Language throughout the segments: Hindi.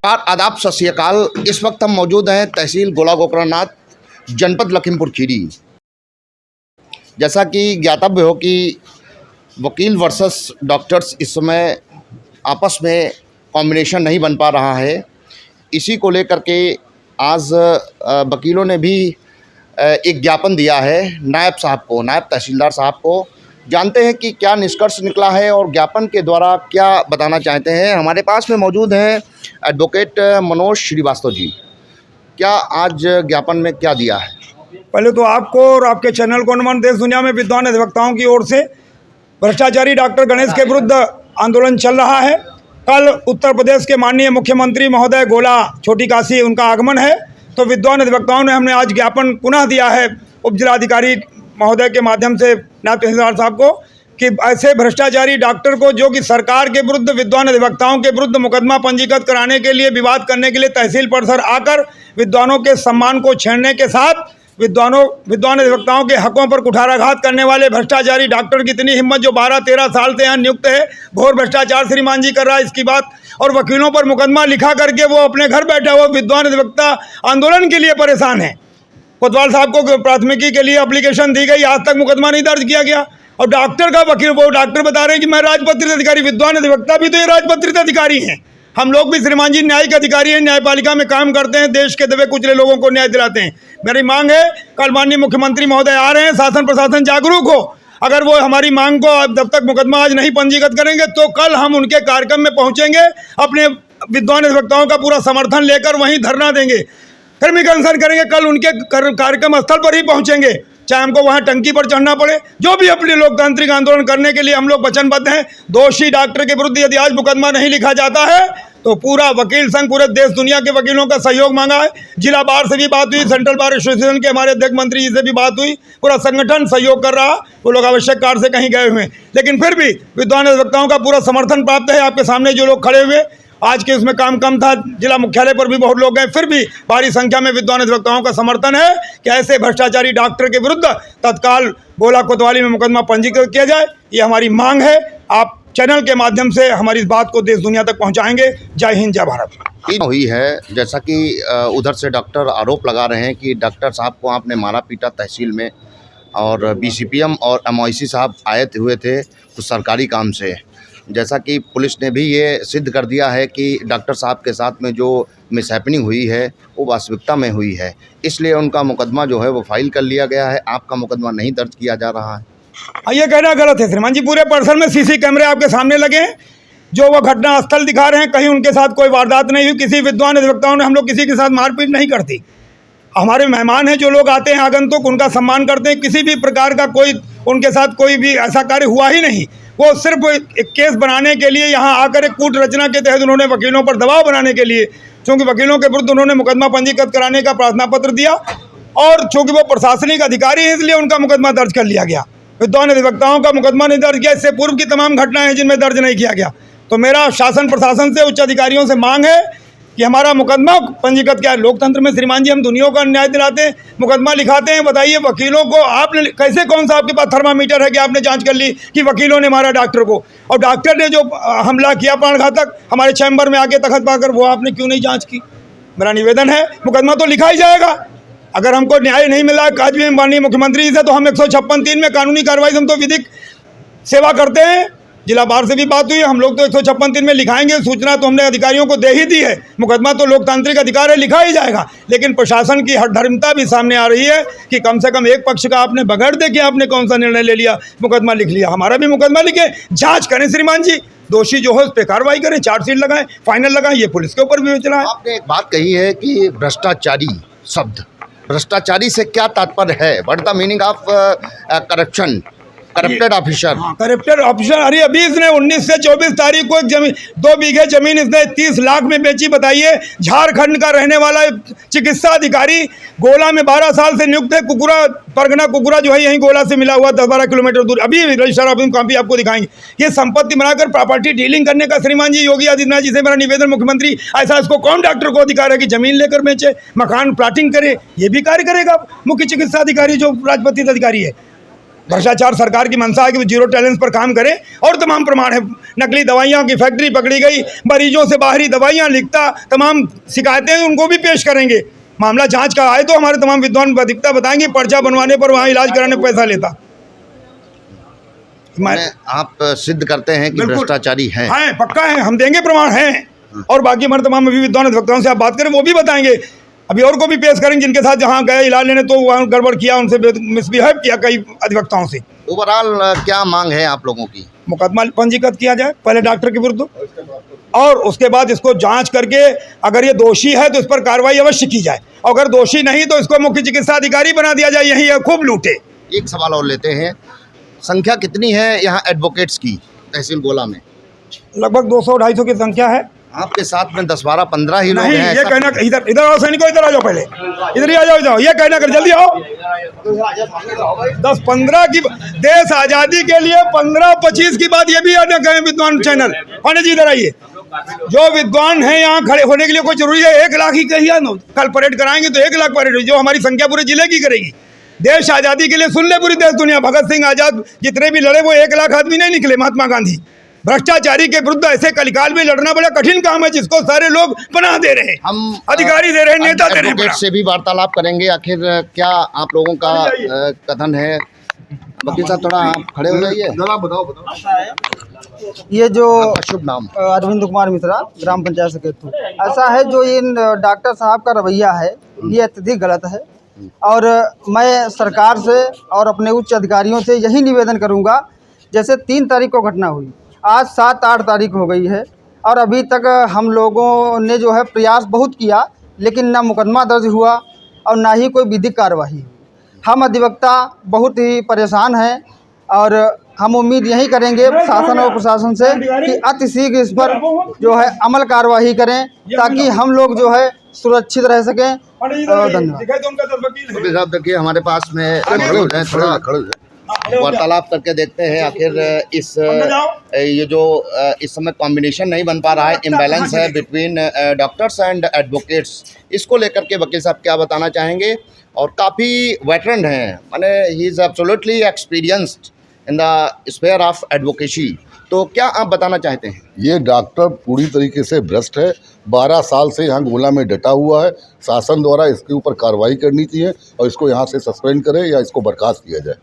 नमस्कार, आदाब, सत श्री अकाल। इस वक्त हम मौजूद हैं तहसील गोला गोकर्णनाथ, जनपद लखीमपुर खीरी। जैसा कि ज्ञातव्य हो कि वकील वर्सेस डॉक्टर्स इस समय आपस में कॉम्बिनेशन नहीं बन पा रहा है। इसी को लेकर के आज वकीलों ने भी एक ज्ञापन दिया है नायब साहब को, नायब तहसीलदार साहब को। जानते हैं कि क्या निष्कर्ष निकला है और ज्ञापन के द्वारा क्या बताना चाहते हैं। हमारे पास में मौजूद हैं एडवोकेट मनोज श्रीवास्तव जी। क्या आज ज्ञापन में क्या दिया है? पहले तो आपको और आपके चैनल को नमन। देश दुनिया में विद्वान अधिवक्ताओं की ओर से भ्रष्टाचारी डॉक्टर गणेश के विरुद्ध आंदोलन चल रहा है। कल उत्तर प्रदेश के माननीय मुख्यमंत्री महोदय गोला छोटी काशी उनका आगमन है, तो विद्वान अधिवक्ताओं ने हमने आज ज्ञापन पुनः दिया है उप जिलाधिकारी महोदय के माध्यम से नायब तहसीलदार साहब को कि ऐसे भ्रष्टाचारी डॉक्टर को, जो कि सरकार के विरुद्ध, विद्वान अधिवक्ताओं के विरुद्ध मुकदमा पंजीकृत कराने के लिए, विवाद करने के लिए तहसील परिसर आकर विद्वानों के सम्मान को छेड़ने के साथ विद्वान अधिवक्ताओं के हकों पर कुठाराघात करने वाले भ्रष्टाचारी डॉक्टर की इतनी हिम्मत, जो 12-13 साल से यहाँ नियुक्त है, घोर भ्रष्टाचार श्रीमान जी कर रहा है इसकी बात, और वकीलों पर मुकदमा लिखा करके वो अपने घर बैठा हुआ विद्वान अधिवक्ता आंदोलन के लिए परेशान है। कोतवाल साहब को प्राथमिकी के लिए एप्लीकेशन दी गई, आज तक मुकदमा नहीं दर्ज किया गया। और डॉक्टर का वकील, वो डॉक्टर बता रहे हैं कि मैं राजपत्रित अधिकारी, विद्वान अधिवक्ता भी तो ये राजपत्रित अधिकारी हैं। हम लोग भी श्रीमान जी न्यायिक अधिकारी हैं, न्यायपालिका में काम करते हैं, देश के दबे कुचले लोगों को न्याय दिलाते हैं। मेरी मांग है, कल माननीय मुख्यमंत्री महोदय आ रहे हैं, शासन प्रशासन जागरूक हो। अगर वो हमारी मांग को जब तक मुकदमा आज नहीं पंजीकृत करेंगे तो कल हम उनके कार्यक्रम में पहुंचेंगे, अपने विद्वान अधिवक्ताओं का पूरा समर्थन लेकर वहीं धरना देंगे, कर्मिक अनशन करेंगे। कल उनके कार्यक्रम स्थल पर ही पहुंचेंगे, चाहे हमको वहां टंकी पर चढ़ना पड़े। जो भी अपने लोकतांत्रिक आंदोलन करने के लिए हम लोग वचनबद्ध हैं। दोषी डॉक्टर के विरुद्ध यदि आज मुकदमा नहीं लिखा जाता है तो पूरा वकील संघ, पूरे देश दुनिया के वकीलों का सहयोग मांगा है। जिला बार से भी बात हुई, सेंट्रल बार एसोसिएशन के हमारे अध्यक्ष मंत्री जी से भी बात हुई, पूरा संगठन सहयोग कर रहा। वो लोग आवश्यक कार्य से कहीं गए हुए हैं, लेकिन फिर भी विद्वान अधिवक्ताओं का पूरा समर्थन प्राप्त है। आपके सामने जो लोग खड़े हुए, आज के उसमें काम कम था, जिला मुख्यालय पर भी बहुत लोग गए, फिर भी भारी संख्या में विद्वान अधिवक्ताओं का समर्थन है कि ऐसे भ्रष्टाचारी डॉक्टर के विरुद्ध तत्काल गोला कोतवाली में मुकदमा पंजीकृत किया जाए। ये हमारी मांग है। आप चैनल के माध्यम से हमारी इस बात को देश दुनिया तक पहुंचाएंगे। जय हिंद, जय भारत। हुई है, जैसा कि उधर से डॉक्टर आरोप लगा रहे हैं कि डॉक्टर साहब को आपने मारा पीटा तहसील में, और बीसीपीएम और एमओआईसी साहब आए हुए थे कुछ सरकारी काम से। जैसा कि पुलिस ने भी ये सिद्ध कर दिया है कि डॉक्टर साहब के साथ में जो मिसहैपनिंग हुई है वो वास्तविकता में हुई है, इसलिए उनका मुकदमा जो है वो फाइल कर लिया गया है। आपका मुकदमा नहीं दर्ज किया जा रहा है। ये कहना गलत है श्रीमान जी। पूरे परिसर में सीसी कैमरे आपके सामने लगे हैं, जो वो घटना स्थल दिखा रहे हैं। कहीं उनके साथ कोई वारदात नहीं हुई, किसी विद्वान अधिवक्ताओं ने, हम लोग किसी के साथ मारपीट नहीं करती। हमारे मेहमान हैं, जो लोग आते हैं आगंतुक, उनका सम्मान करते हैं। किसी भी प्रकार का कोई उनके साथ कोई भी ऐसा कार्य हुआ ही नहीं। वो सिर्फ एक केस बनाने के लिए यहाँ आकर एक कूट रचना के तहत उन्होंने वकीलों पर दबाव बनाने के लिए, क्योंकि वकीलों के विरुद्ध उन्होंने मुकदमा पंजीकृत कराने का प्रार्थना पत्र दिया, और चूँकि वो प्रशासनिक अधिकारी है इसलिए उनका मुकदमा दर्ज कर लिया गया। विद्वान अधिवक्ताओं का मुकदमा नहीं दर्ज किया। इससे पूर्व की तमाम घटनाएं हैं जिनमें दर्ज नहीं किया गया। तो मेरा शासन प्रशासन से, उच्च अधिकारियों से मांग है कि हमारा मुकदमा पंजीकृत क्या है। लोकतंत्र में श्रीमान जी हम दुनिया का न्याय दिलाते हैं, मुकदमा लिखाते हैं। बताइए वकीलों को आपने कैसे, कौन सा आपके पास थर्मामीटर है कि आपने जांच कर ली कि वकीलों ने मारा डॉक्टर को, और डॉक्टर ने जो हमला किया प्राणघातक हमारे चैम्बर में आके तखत पाकर, वो आपने क्यों नहीं जाँच की? मेरा निवेदन है, मुकदमा तो लिखा ही जाएगा। अगर हमको न्याय नहीं मिला आज भी माननीय मुख्यमंत्री जी से, तो हम 156(3) में कानूनी कार्रवाई, हम तो विधिक सेवा करते हैं। जिला बार से भी बात हुई, हम लोग तो 156(3) में लिखाएंगे। सूचना तो हमने अधिकारियों को दे ही दी है। मुकदमा तो लोकतांत्रिक अधिकार है, लिखा ही जाएगा। लेकिन प्रशासन की हठधर्मिता भी सामने आ रही है कि कम से कम एक पक्ष का आपने बगैर देखे आपने कौन सा निर्णय ले लिया, मुकदमा लिख लिया। हमारा भी मुकदमा लिखे, जाँच करें श्रीमान जी, दोषी जो हो उस पर कार्रवाई करें, चार्जशीट लगाएं, फाइनल लगाएं। ये पुलिस के ऊपर भी विचला है। आपने एक बात कही है कि भ्रष्टाचारी शब्द, भ्रष्टाचारी से क्या तात्पर्य है? What the meaning of corruption? Corrupted officer. Corrupted officer. अरे अभी इसने 19 से 24 तारीख को एक जमीन, 2 बीघे जमीन इसने 30 लाख में बेची। बताइए, झारखंड का रहने वाला चिकित्सा अधिकारी, गोला में 12 साल से नियुक्त है। कुकुरा परगना, कुकुरा जो है यहीं गोला से मिला हुआ 10-12 किलोमीटर दूर। अभी रजिस्ट्रार ऑफिस कॉपी आपको दिखाएंगे। ये संपत्ति बनाकर प्रॉपर्टी डीलिंग करने का श्रीमान जी योगी आदित्यनाथ जी से मेरा निवेदन, मुख्यमंत्री, ऐसा इसको कौन डॉक्टर को अधिकार है कि जमीन लेकर बेचे, मकान प्लाटिंग करे? ये भी कार्य करेगा मुख्य चिकित्सा अधिकारी जो राजपत्रित अधिकारी है। भ्रष्टाचार सरकार की मंशा है कि वो जीरो टॉलरेंस पर काम करे। और तमाम प्रमाण है, नकली दवाइयाँ की फैक्ट्री पकड़ी गई, मरीजों से बाहरी दवाइयाँ लिखता, तमाम शिकायतें उनको भी पेश करेंगे। मामला जांच का आए तो हमारे तमाम विद्वान अधिकता बताएंगे, पर्चा बनवाने पर वहाँ इलाज कराने पर पैसा लेता। आप सिद्ध करते हैं कि भ्रष्टाचारी हैं? हाँ, पक्का है, हम देंगे प्रमाण हैं। और बाकी हमारे तमाम अभी विद्वान अधिवक्ताओं से आप बात करें, वो भी बताएंगे। अभी और को भी पेश करेंगे जिनके साथ जहाँ गए इलाज लेने तो वहाँ गड़बड़ किया, उनसे मिसबिहेव किया कई अधिवक्ताओं से। ओवरऑल क्या मांग है आप लोगों की? मुकदमा पंजीकृत किया जाए पहले डॉक्टर के विरुद्ध, और उसके बाद इसको जांच करके अगर ये दोषी है तो इस पर कार्रवाई अवश्य की जाए, अगर दोषी नहीं तो इसको मुख्य चिकित्सा अधिकारी बना दिया जाए, यही है खूब लूटे। एक सवाल और लेते हैं, संख्या कितनी है यहाँ एडवोकेट्स की तहसील गोला में? लगभग 200-250 की संख्या है। आपके साथ में 10, 12, 15 ही लोग नहीं, हैं? ये कहना, इधर आओ सैनिकों, इधर आ जाओ, पहले इधर ही आ जाओ, ये कहना कर, जल्दी आओ। 10-15 की देश आजादी के लिए 15-25 की बात ये भी याद रखें विद्वान चैनल। पांडे जी इधर आइए, जो विद्वान हैं यहाँ खड़े होने के लिए कोई जरूरी है 1 लाख ही कहिए, कल परेड कराएंगे तो 1 लाख परेड, जो हमारी संख्या पूरे जिले की करेगी। देश आजादी के लिए सुन ले पूरी देश दुनिया, भगत सिंह आजाद जितने भी लड़े वो 1 लाख आदमी नहीं निकले, महात्मा गांधी। भ्रष्टाचारी के विरुद्ध ऐसे कलिकाल में लड़ना बड़ा कठिन काम है, जिसको सारे लोग पनाह दे रहे हैं, हम अधिकारी दे रहे हैं, नेता दे रहे हैं। से भी वार्तालाप करेंगे, आखिर क्या आप लोगों का कथन है? वकील साहब थोड़ा आप खड़े हो जाइए, बताओ। ये जो शुभ नाम? अरविंद कुमार मिश्रा, ग्राम पंचायत सेक्रेटरी। ऐसा है जो इन डॉक्टर साहब का रवैया है ये अत्यधिक गलत है, और मैं सरकार से और अपने उच्च अधिकारियों से यही निवेदन करूंगा, जैसे 3 तारीख को घटना हुई, आज 7-8 तारीख हो गई है और अभी तक हम लोगों ने जो है प्रयास बहुत किया, लेकिन ना मुकदमा दर्ज हुआ और ना ही कोई विधिक कार्यवाही। हम अधिवक्ता बहुत ही परेशान हैं और हम उम्मीद यही करेंगे शासन और प्रशासन से कि अति शीघ्र इस पर जो है अमल कार्यवाही करें, ताकि हम लोग जो है सुरक्षित रह सकें। धन्यवाद। साहब देखिए, हमारे पास में थोड़ा वार्तालाप करके देखते हैं आखिर ये जो इस समय कॉम्बिनेशन नहीं बन पा रहा है, इम्बैलेंस है बिटवीन डॉक्टर्स एंड एडवोकेट्स, इसको लेकर के वकील साहब क्या बताना चाहेंगे? और काफ़ी वेटरन हैं, माने he is absolutely experienced in the sphere of advocacy, तो क्या आप बताना चाहते हैं? ये डॉक्टर पूरी तरीके से भ्रष्ट है, 12 साल से यहाँ गोला में डटा हुआ है। शासन द्वारा इसके ऊपर कार्रवाई करनी चाहिए और इसको यहाँ से सस्पेंड करें या इसको बर्खास्त किया जाए।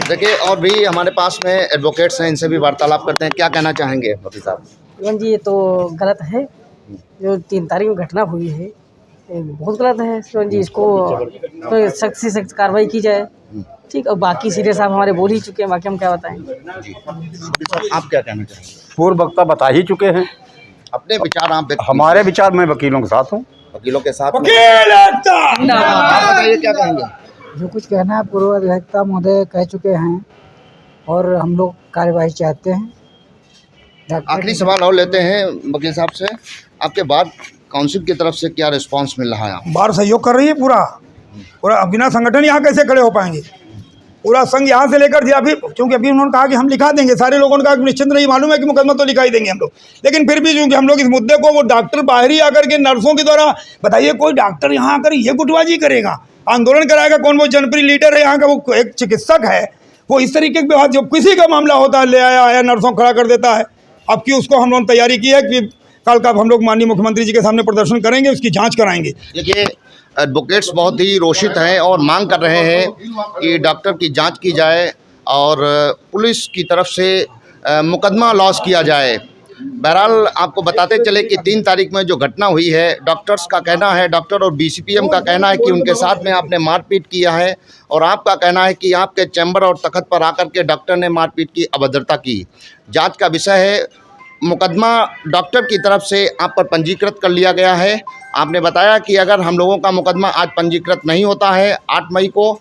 देखिए, और भी हमारे पास में एडवोकेट्स हैं, इनसे भी वार्तालाप करते हैं, क्या कहना चाहेंगे वकील साहब? जी, ये तो गलत है, जो 3 तारीख में घटना हुई है ये बहुत गलत है शिवन जी, इसको तो सख्त से सख्त कार्रवाई की जाए, ठीक। और बाकी सीधे साहब हमारे बोल ही चुके हैं, बाकी हम क्या बताएंगे जी। आप क्या कहना चाहेंगे? पूर्व वक्ता बता ही चुके हैं अपने विचार आप हमारे विचार। मैं वकीलों के साथ हूँ, वकीलों के साथ। वकील आप बताइए क्या कहेंगे? जो कुछ कहना है पूर्व अधिवक्ता महोदय कह चुके हैं और हम लोग कार्यवाही चाहते हैं। आखिरी सवाल और लेते हैं वकील साहब से, आपके बाद काउंसिल की तरफ से क्या रिस्पांस मिल रहा है? बार सहयोग कर रही है पूरा, बिना संगठन यहाँ कैसे खड़े हो पाएंगे? पूरा संघ यहाँ से लेकर अभी, क्योंकि अभी उन्होंने कहा कि हम लिखा देंगे, सारे लोगों ने कहा कि निश्चिंत नहीं, मालूम है कि मुकदमा तो लिखा ही देंगे हम लोग, लेकिन फिर भी क्योंकि हम लोग इस मुद्दे को वो डॉक्टर बाहरी आकर के नर्सों के द्वारा, बताइए कोई डॉक्टर यहाँ आकर ये गुटबाजी करेगा, आंदोलन कराएगा? कौन वो जनप्रिय लीडर है यहाँ का, वो एक चिकित्सक है, वो इस तरीके के व्यवहार, जब किसी का मामला होता है ले आया नर्सों खड़ा कर देता है। अब की उसको हम लोगों ने तैयारी की है कि कल का हम लोग माननीय मुख्यमंत्री जी के सामने प्रदर्शन करेंगे, उसकी जांच कराएंगे। देखिए, एडवोकेट्स बहुत ही रोषित हैं और मांग कर रहे हैं कि डॉक्टर की जांच की जाए और पुलिस की तरफ से मुकदमा लॉस किया जाए। बहरहाल आपको बताते चले कि 3 तारीख में जो घटना हुई है, डॉक्टर्स का कहना है, डॉक्टर और बीसीपीएम का कहना है कि उनके साथ में आपने मारपीट किया है, और आपका कहना है कि आपके चैम्बर और तख्त पर आकर के डॉक्टर ने मारपीट की, अभद्रता की। जांच का विषय है, मुकदमा डॉक्टर की तरफ से आप पर पंजीकृत कर लिया गया है। आपने बताया कि अगर हम लोगों का मुकदमा आज पंजीकृत नहीं होता है 8 मई को,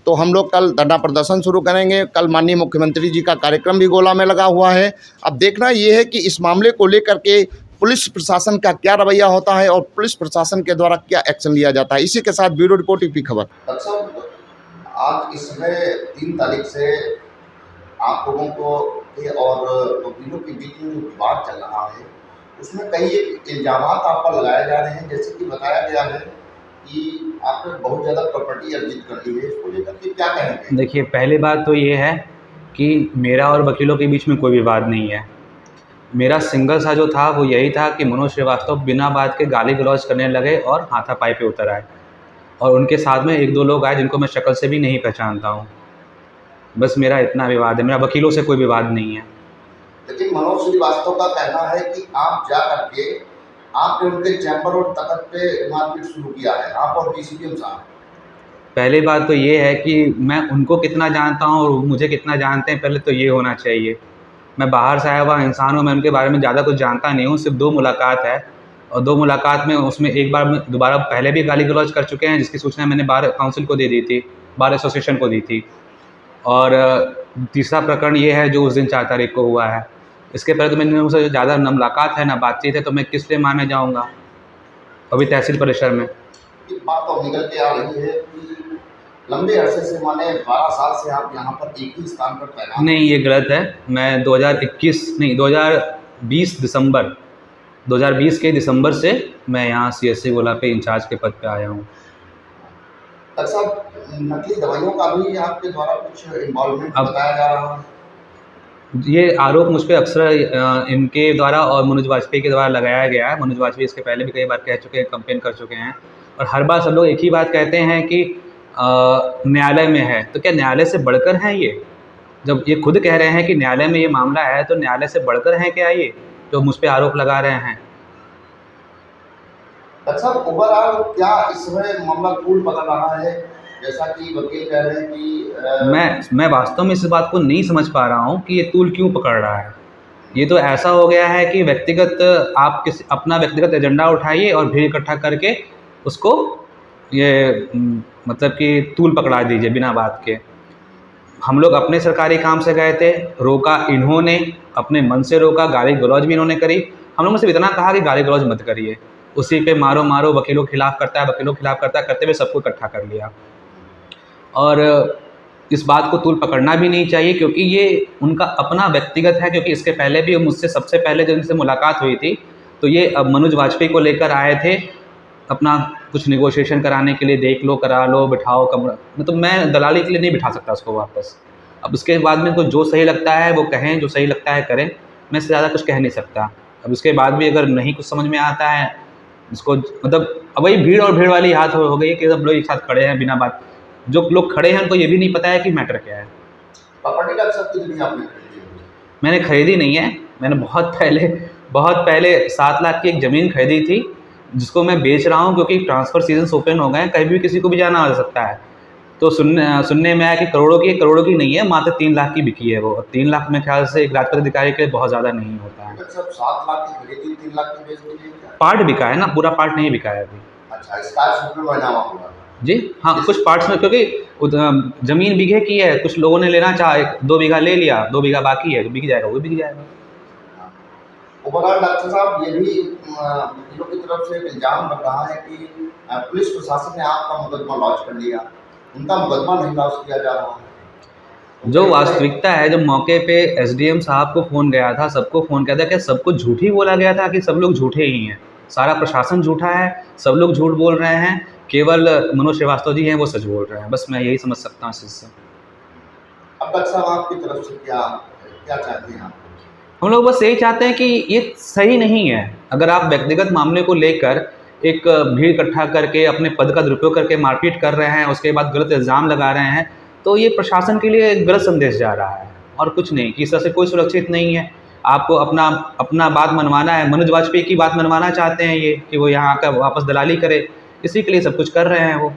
तो हम लोग कल धरना प्रदर्शन शुरू करेंगे। कल माननीय मुख्यमंत्री जी का कार्यक्रम भी गोला में लगा हुआ है। अब देखना ये है कि इस मामले को लेकर के पुलिस प्रशासन का क्या रवैया होता है और पुलिस प्रशासन के द्वारा क्या एक्शन लिया जाता है। इसी के साथ ब्यूरो रिपोर्ट यूपी खबर। आज इस समय 3 तारीख से आप लोगों को और वकीलों के बीच में जो विवाद चल रहा है, उसमें कई इल्जामात आप पर लगाए जा रहे हैं, जैसे कि बताया गया है कि आपने बहुत ज़्यादा प्रॉपर्टी अर्जित कर ली है, इसको लेकर के क्या कहेंगे? देखिए, पहली बात तो ये है कि मेरा और वकीलों के बीच में कोई विवाद नहीं है। मेरा सिंगल सा जो था वो यही था कि मनोज श्रीवास्तव बिना बात के गाली गलौज करने लगे और हाथापाई पे उतर आए, और उनके साथ में 1-2 लोग आए जिनको मैं शक्ल से भी नहीं पहचानता हूँ। बस मेरा इतना विवाद है, मेरा वकीलों से कोई विवाद नहीं है। लेकिन मनोज श्रीवास्तव का कहना है कि आप जा करके आपने उनके चैम्बर और तख्त पे मारपीट शुरू किया है, आप और डीसीपी साहब। पहली बात तो ये है कि मैं उनको कितना जानता हूँ और वो मुझे कितना जानते हैं, पहले तो ये होना चाहिए। मैं बाहर से आया हुआ इंसान हूँ, मैं उनके बारे में ज़्यादा कुछ जानता नहीं हूँ। सिर्फ 2 मुलाकात है, और 2 मुलाकात में उसमें एक बार दोबारा पहले भी गाली गलौज कर चुके हैं, जिसकी सूचना मैंने बार काउंसिल को दे दी थी, बार एसोसिएशन को दी थी। और तीसरा प्रकरण ये है जो उस दिन 4 तारीख को हुआ है। इसके पहले तो मैंने उनसे ज़्यादा ना मुलाकात है ना बातचीत है, तो मैं किस लिए मारने जाऊँगा अभी तहसील परिसर में। एक बात तो निकल के आ रही है कि लंबे अरसे से माने 12 साल से आप यहाँ पर एक ही स्थान पर तैनात। नहीं, ये गलत है। मैं 2020 के दिसंबर से मैं यहाँ CSC गोला पे इंचार्ज के पद पे आया हूँ। डॉक्टर साहब, नकली दवाइयों का भी आपके द्वारा कुछ इन्वॉल्वमेंट अब- बताया जा रहा है? ये आरोप मुझ पे अक्सर इनके द्वारा और मनोज वाजपेयी के द्वारा लगाया गया है। मनोज वाजपेयी इसके पहले भी कई बार कह चुके हैं, कंप्लेन कर चुके हैं, और हर बार सब लोग एक ही बात कहते हैं कि न्यायालय में है। तो क्या न्यायालय से बढ़कर है ये? जब ये खुद कह रहे हैं कि न्यायालय में ये मामला है, तो न्यायालय से बढ़कर है क्या ये जो मुझ पे आरोप लगा रहे हैं? डॉक्टर साहब, ओवरऑल क्या इस समय मामला कूल पकड़ रहा है, जैसा कि वकील कह रहे हैं कि मैं वास्तव में इस बात को नहीं समझ पा रहा हूँ कि ये तूल क्यों पकड़ रहा है। ये तो ऐसा हो गया है कि आप अपना व्यक्तिगत एजेंडा उठाइए और भीड़ इकट्ठा करके उसको मतलब कि तूल पकड़ा दीजिए बिना बात के। हम लोग अपने सरकारी काम से गए थे, रोका इन्होंने, अपने मन से रोका, गाली गलौज भी इन्होंने करी। हम लोग ने सिर्फ इतना कहा कि गाली गलौज मत करिए, उसी पे मारो मारो, वकीलों के खिलाफ करता है, वकीलों के खिलाफ करता है, करते हुए सबको इकट्ठा कर लिया। और इस बात को तूल पकड़ना भी नहीं चाहिए, क्योंकि ये उनका अपना व्यक्तिगत है। क्योंकि इसके पहले भी मुझसे सबसे पहले जब इनसे मुलाकात हुई थी, तो ये अब मनोज वाजपेयी को लेकर आए थे अपना कुछ नेगोशिएशन कराने के लिए, देख लो, करा लो, बिठाओ कमरा। मतलब मैं दलाली के लिए नहीं बिठा सकता उसको वापस। अब उसके बाद में जो सही लगता है वो कहें, जो सही लगता है करें, मैं इससे ज़्यादा कुछ कह नहीं सकता। अब उसके बाद भी अगर नहीं कुछ समझ में आता है इसको, मतलब अब वही भीड़ और भीड़ वाली हाथ हो गई कि सब लोग एक साथ खड़े हैं बिना बात। जो लोग खड़े हैं उनको ये भी नहीं पता है कि मैटर क्या है। प्रॉपर्टी डॉक्टर साहब कितनी आपने खरीदी है? मैंने खरीदी नहीं है, मैंने बहुत पहले 7 लाख की एक ज़मीन खरीदी थी, जिसको मैं बेच रहा हूँ क्योंकि ट्रांसफ़र सीजन ओपन हो गए हैं, कहीं भी किसी को भी जाना आ सकता है। तो सुनने में आया कि करोड़ों की नहीं है, मात्र 3 लाख की बिकी है वो। और 3 लाख मेरे ख्याल से एक राजपत्र अधिकारी के लिए बहुत ज़्यादा नहीं होता है। डॉक्टर साहब, 7 लाख की खरीदी 3 लाख की बेच दी है क्या? पार्ट बिका है ना, पूरा पार्ट नहीं बिका है अभी। अच्छा, स्कॉर्पियो में बनावा हुआ जी हाँ, कुछ पार्ट्स में, क्योंकि ज़मीन बीघे की है, कुछ लोगों ने लेना चाहा, 2 बीघा ले लिया, 2 बीघा बाकी है, जो बिक जाएगा वो बिक जाएगा। ओवरऑल डॉक्टर साहब, ये भी वकीलों की तरफ से एक इल्जाम लग रहा है कि पुलिस प्रशासन ने आपका मुकदमा लॉन्च कर लिया, उनका मुकदमा नहीं लॉन्च किया जा रहा है। जो वास्तविकता है, जब मौके पे SDM साहब को फ़ोन गया था, सबको फ़ोन किया था, क्या सबको झूठ ही बोला गया था कि सब लोग झूठे ही हैं? सारा प्रशासन झूठा है, सब लोग झूठ बोल रहे हैं, केवल मनोज श्रीवास्तव जी हैं वो सच बोल रहे हैं। बस मैं यही समझ सकता हूँ इस चीज़ से। अब डॉक्टर साहब, आपकी तरफ से क्या चाहते हैं आप? हम लोग बस यही चाहते हैं कि ये सही नहीं है। अगर आप व्यक्तिगत मामले को लेकर एक भीड़ इकट्ठा करके अपने पद का दुरुपयोग करके मारपीट कर रहे हैं, उसके बाद गलत इल्ज़ाम लगा रहे हैं, तो ये प्रशासन के लिए गलत संदेश जा रहा है और कुछ नहीं, कि इस तरह से कोई सुरक्षित नहीं है। आपको अपना बात मनवाना है, मनोज वाजपेयी की बात मनवाना चाहते हैं ये कि वो यहाँ आकर वापस दलाली करे, इसी के लिए सब कुछ कर रहे हैं वो।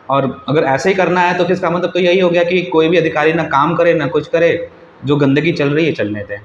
और अगर ऐसे ही करना है तो फिर इसका मतलब तो यही हो गया कि कोई भी अधिकारी ना काम करे ना कुछ करे, जो गंदगी चल रही है चलने दें।